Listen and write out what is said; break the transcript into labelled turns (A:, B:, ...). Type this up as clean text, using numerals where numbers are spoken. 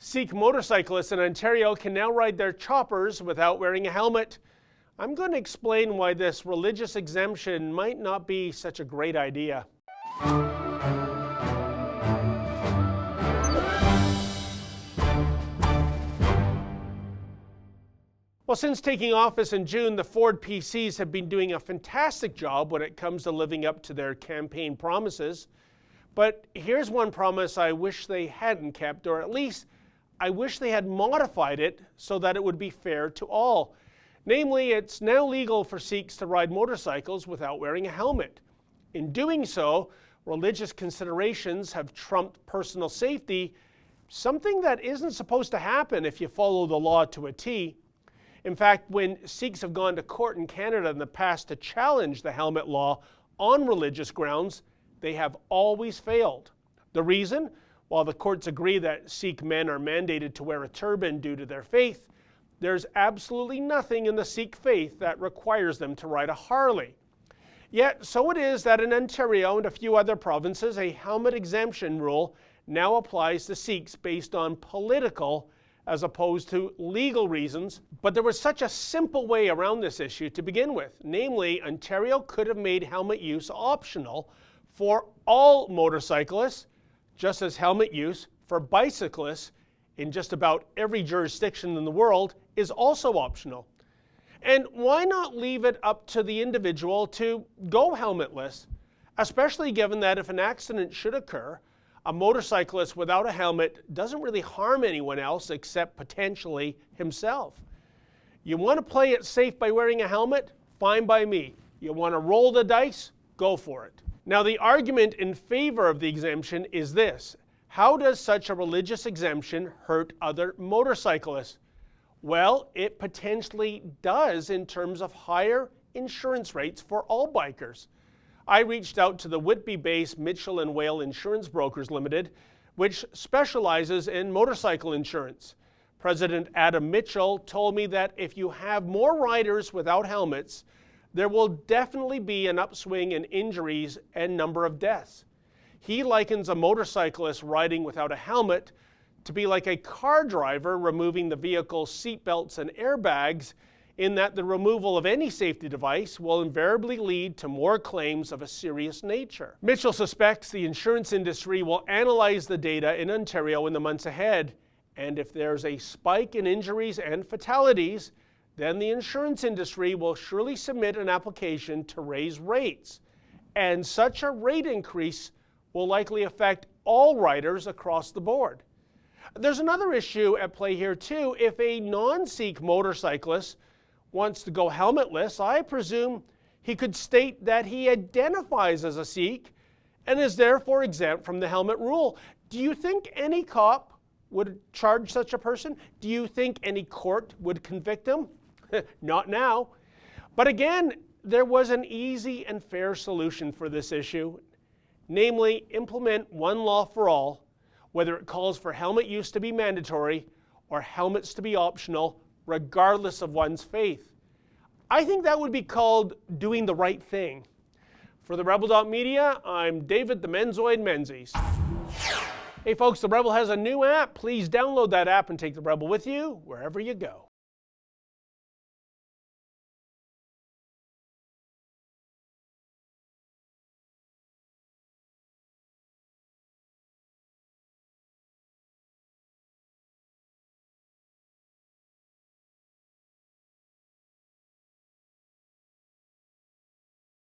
A: Sikh motorcyclists in Ontario can now ride their choppers without wearing a helmet. I'm going to explain why this religious exemption might not be such a great idea. Well, since taking office in June, the Ford PCs have been doing a fantastic job when it comes to living up to their campaign promises. But here's one promise I wish they hadn't kept, or at least I wish they had modified it so that it would be fair to all. Namely, it's now legal for Sikhs to ride motorcycles without wearing a helmet. In doing so, religious considerations have trumped personal safety, something that isn't supposed to happen if you follow the law to a T. In fact, when Sikhs have gone to court in Canada in the past to challenge the helmet law on religious grounds, they have always failed. The reason? While the courts agree that Sikh men are mandated to wear a turban due to their faith, there's absolutely nothing in the Sikh faith that requires them to ride a Harley. Yet, so it is that in Ontario and a few other provinces, a helmet exemption rule now applies to Sikhs based on political as opposed to legal reasons. But there was such a simple way around this issue to begin with. Namely, Ontario could have made helmet use optional for all motorcyclists, just as helmet use for bicyclists in just about every jurisdiction in the world is also optional. And why not leave it up to the individual to go helmetless, especially given that if an accident should occur, a motorcyclist without a helmet doesn't really harm anyone else except potentially himself. You want to play it safe by wearing a helmet? Fine by me. You want to roll the dice? Go for it. Now, the argument in favor of the exemption is this: how does such a religious exemption hurt other motorcyclists? Well, it potentially does in terms of higher insurance rates for all bikers. I reached out to the Whitby-based Mitchell & Whale Insurance Brokers Limited, which specializes in motorcycle insurance. President Adam Mitchell told me that if you have more riders without helmets, there will definitely be an upswing in injuries and number of deaths. He likens a motorcyclist riding without a helmet to be like a car driver removing the vehicle's seatbelts and airbags, in that the removal of any safety device will invariably lead to more claims of a serious nature. Mitchell suspects the insurance industry will analyze the data in Ontario in the months ahead, and if there's a spike in injuries and fatalities, then the insurance industry will surely submit an application to raise rates. And such a rate increase will likely affect all riders across the board. There's another issue at play here too. If a non-Sikh motorcyclist wants to go helmetless, I presume he could state that he identifies as a Sikh and is therefore exempt from the helmet rule. Do you think any cop would charge such a person? Do you think any court would convict him? Not now. But again, there was an easy and fair solution for this issue, namely implement one law for all, whether it calls for helmet use to be mandatory or helmets to be optional, regardless of one's faith. I think that would be called doing the right thing. For the Rebel.media, I'm David the Menzoid Menzies. Hey folks, the Rebel has a new app. Please download that app and take the Rebel with you wherever you go.